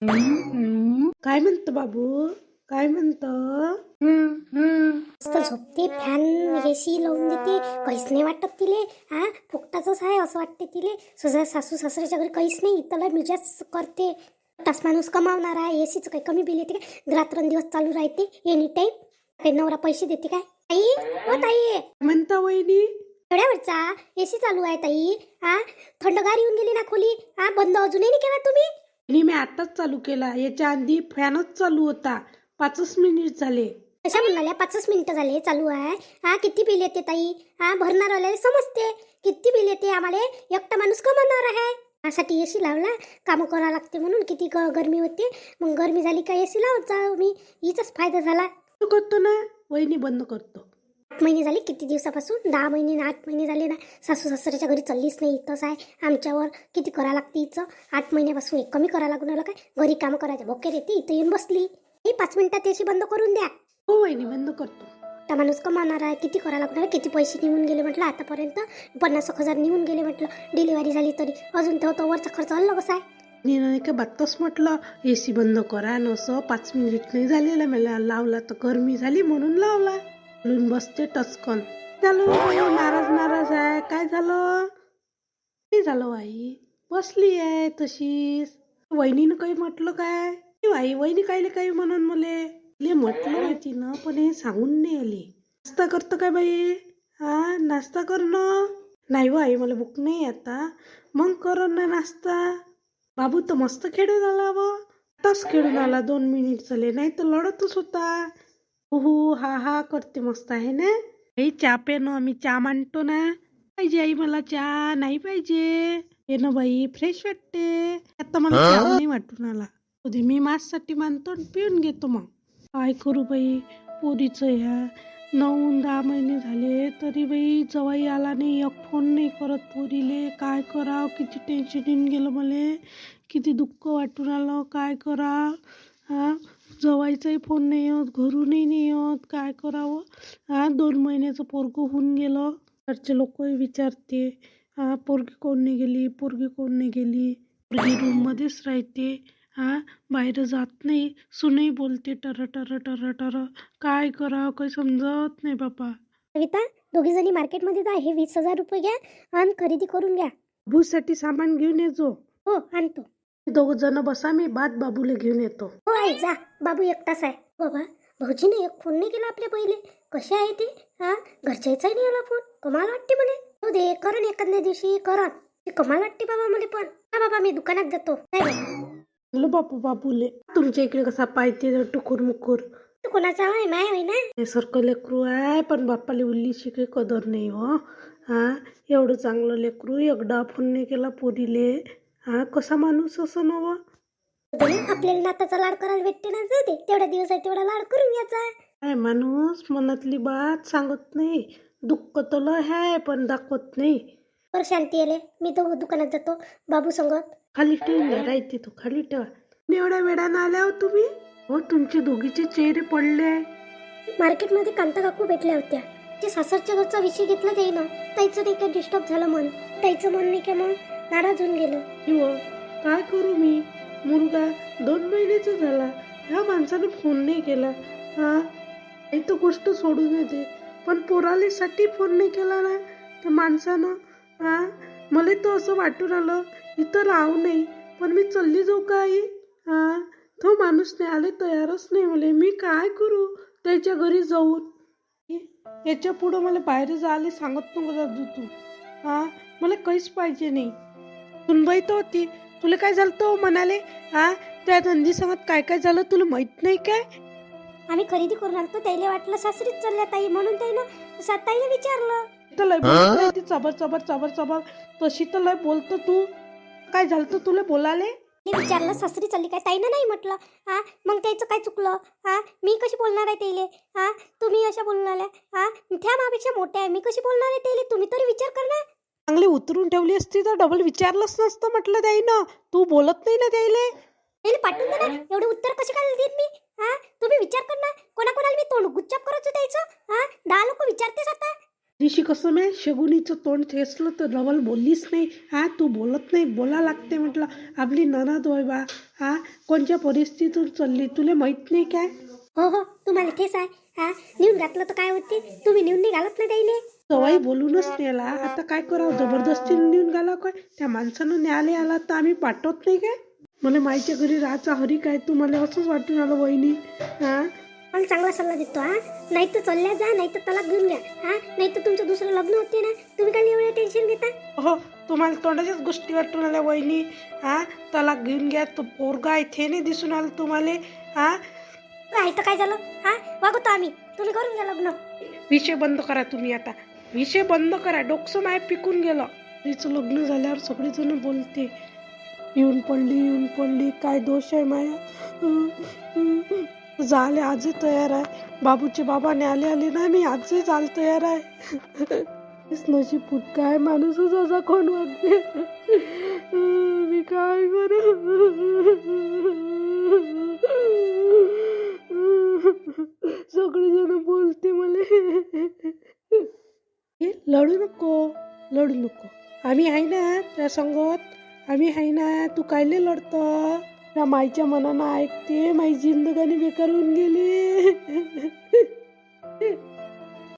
काय म्हणतं बाबू, काय म्हणतं? मस्त झोपते, फॅन एसी लावून देते, काहीच नाही वाटत तिले. फुकटाचंच आहे असं वाटते तिले. सासू सासऱ्याच्या घरी काहीच नाही, इथला मिजाज करते. तास माणूस कमावणार आहे, एसीचं काही कमी बिल येते काय? रात्रंदिवस चालू राहते एनी टाईम. काही नवरा पैसे देते काय? ताई, ओ ताई, म्हणता वहिनी? एवढ्यावरचा एसी चालू आहे ताई. थंडगार येऊन गेली ना खोली. बंद अजूनही नाही केला तुम्ही? आणि मी आताच चालू केला, याच्या आधी फॅनच चालू होता. 5 मिनिट झाले. कशा म्हणाल्या 5 मिनिटं झाले चालू आहे. किती बिल येते ताई? भरणार आले समजते किती बिल येते. आम्हाला एकटा माणूस कमवणार आहे, त्यासाठी एसी लावला. कामं करावं लागते म्हणून. किती गरमी होते, मग गरमी झाली का एसी लावत जा. मी हिचाच फायदा झाला. करतो ना वहिनी, बंद करतो. 8 महिने झाले. किती दिवसापासून? 10 महिने ना 8 महिने झाले ना. सासू सासऱ्याच्या घरी चाललीच नाही, इथंच आहे. आमच्यावर किती करा लागते हिचं. 8 महिन्यापासून एक कमी करा लागून राहिलं काय? घरी काम करायचं भोकेर येते, इथं येऊन बसली. 5 मिनिटात एसी बंद करून द्या. हो वहिनी, बंद करतो. त्या माणूस कमावणार आहे, किती करा लागणार. किती पैसे निघून गेले म्हटलं आतापर्यंत. 50,000 निघून गेले म्हटलं. डिलिव्हरी झाली तरी अजून तो वरचा खर्च अलग कसा आहे. नाही का बातच म्हटलं एसी बंद करा नसं. 5 मिनिट नाही झालेला, मला लावला तर गरमी झाली म्हणून लावला. बोलून बसते टचकन. झालं नाराज आहे. काय झालं? नाही झालं आई, बसली आहे तशीच. वहिनीनं काही म्हटलं काय? आई वहिनी कायले काही म्हणून मले म्हटलं माहिती ना, पण हे सांगून नाही आली. नाश्ता करतं काय बाई? नाश्ता करणं नाही व आई, मला भूक नाही आता. मग कर ना नाश्ता. बाबू तर मस्त खेळून आला व आताच खेळून आला. 2 मिनिट झाले, नाही तर लढतच होता. हो हा करते मस्त आहे ना. आई चहा पे ना, आम्ही चहा मांडतो ना. पाहिजे आई मला चहा? नाही पाहिजे. ये ना बाई, फ्रेश वाटते. आता मला चहा नाही वाटून आला. मी माझ्यासाठी मानतो आणि पिऊन घेतो. मग काय करू बाई, पोरीचं ह्या 9-10 महिने झाले तरी बाई जवाई आला नाही, एक फोन नाही करत पोरीले. काय करावं, किती टेन्शन येऊन गेलं मला, किती दुःख वाटून आलं. काय करावं? जवाईचाही फोन नाही होत, घरूनही नाही होत. काय करावं? 2 महिन्याचं पोरगं होऊन गेलं. घरचे लोकही विचारते, पोरगी कोण नाही गेली, पोरगी कोण नाही गेली. पोरगी रूममध्येच राहते, बाहेर जात नाही. सुनही बोलते टर टर टर टर. काय करावं काही समजत नाही बापा. कविता, दोघी जणी मार्केटमध्ये जा. हे 20,000 रुपये घ्या आणि खरेदी करून घ्या. बाबूसाठी सामान घेऊन येतो. हो, आणतो. 2 जण बसा, मी बाद बाबूला घेऊन येतो. हो आई, जा. बाबू एकटाच आहे. बाबा, भाऊजीने एक फोन नाही केला आपल्या पहिले. कसे आहे ते? घरच्याचाही नाही आला फोन. कमाल वाटते मला. हो दे, करण एखाद्या दिवशी करण. कमाल वाटते बाबा मला पण. बाबा, मी दुकानात जातो. हॅलो बाबूले, तुमच्या इकडे कसा पाहिजे टुकूर मुकूर? तू कोणाचा आहे? माय होय ना. हे सारखं लेकरू आहे, पण बाप्पाला उल्ली शिके कदर नाही हो. एवढं चांगलं लेकरू, एकदा फोन नाही केला पोरीले. कसा माणूस असं नव? आपल्याला नाताचा लाड करायला भेटते ना. जाऊ दे, तेवढा दिवस आहे तेवढा लाड करून घ्यायचा. काय माणूस मनातली बात सांगत नाही. दुःख तर लय आहे पण दाखवत नाही. पर शांती आले, मी तो दुकानात जातो बाबू संगत. खाली ठेवून द्या, राहते तो खाली ठेवा. एवढ्या वेळानं आल्या हो तुम्ही? हो, तुमचे दोघीचे चेहरे पडले आहे. मार्केटमध्ये कांता काकू भेटल्या होत्या. ते सासरच्या घरचा विषय घेतला त्याईनं. ताईचं नाही काय डिस्टर्ब झालं मन. ताईचं मन नाही का मग नाराज होऊन गेलं. हो, काय करू मी? मुलगा 2 महिन्याचा झाला, ह्या माणसानं फोन नाही केला. काही तर गोष्ट सोडून येते, पण पोरालीसाठी फोन नाही केला ना त्या माणसानं. मला तर असं वाटून आलं इथं राहू नाही, पण मी चालली जाऊ का आई? तो माणूस नाही आले, तयारच नाही मला. मी काय करू त्याच्या घरी जाऊन? याच्या पुढं मला बाहेर जायला सांगत नको जाऊ तू. मला काहीच पाहिजे नाही. सुनबाई तर होती, तुला काय झालं तो म्हणाले? त्या धंदी सांगत काय काय झालं तुला माहित नाही काय? आम्ही खरेदी करून आणतो. त्याला वाटलं सासरीच चालल्या ताई, म्हणून त्यानं ताईला विचारलं. तर लय बोलत ती चबर चबर चबर चबर, तशी तर लय बोलतो तू. काय झालं तुला बोलाले? विचारलं सासरी चालली काय? ताईनं नाही म्हटलं. मग त्याचं काय चुकलं? मी कशी बोलणार आहे त्याले? तुम्ही अशा बोलणार? त्या मापेक्षा मोठ्या आहे, मी कशी बोलणार आहे त्याले? तुम्ही तरी विचार करणार. चांगली उतरून ठेवली असती तर डबल विचारलंच नसतं म्हटलं त्याईनं. तू बोलत नाही ना त्याईले. पाठवून दे ना. एवढे उत्तर कसे काय देत मी? तुम्ही विचार करणार. कोणाकोणाला मी तोंड गुच्चाप करायचं द्यायचं? 10 लोक विचारतेस आता. दिवशी कसं नाही शगुनीचं तोंड ठेसलं तर डबल बोललीच नाही. तू बोलत नाही, बोला लागते म्हटलं. आपली ननद होय बा. हा कोणत्या परिस्थितीतून चालली तुला माहित नाही काय? हो हो तुम्हाला तेच आहे. हा नेऊन घातलं तर काय होते, तुम्ही नेऊन नाही घालत ना त्याईले. सवय बोलूनच नेला, आता काय करावं, जबरदस्तीने नेऊन गेला काय? त्या माणसानं न्यायालय आला तर आम्ही पाठवत नाही काय? मला माईच्या घरी राहायचा हरी काय, तुम्हाला असंच वाटून आलं वहिनी? हा मला चांगला सल्ला देतो. हा नाही तर चालल्या जा, नाही तर तलाक घेऊन घ्या. हा नाही तर तुमचं दुसरं लग्न होते ना, तुम्ही काय एवढं टेन्शन घेता? हो तुम्हाला तोंडाच्याच गोष्टी वाटून आल्या वहिनी. हा तलाक घेऊन घ्या, तो पोरगा इथे नाही दिसून आला तुम्हाला? हा काय तर काय झालं? हा वागवतो आम्ही, तुम्ही करून घ्या लग्न. विषय बंद करा तुम्ही आता, विषय बंद करा. डोकसं माय पिकून गेलं. तिचं लग्न झाल्यावर सगळेजण बोलते येऊन पडली काय दोष आहे माया? झाले आजही तयार आहे, बाबूचे बाबा न्याले आले ना, मी आजही जाल तयार आहे. नशीब फुट काय माणूसच असा कोण वागते. मी काय करू? सगळेजण बोलते मला. लढू नको, आम्ही आहे ना त्या संगत, आम्ही आहे ना. तू कायले लढतो? त्या माईच्या मनानं ऐकते, माई जिंदगानी बेकार होऊन गेली.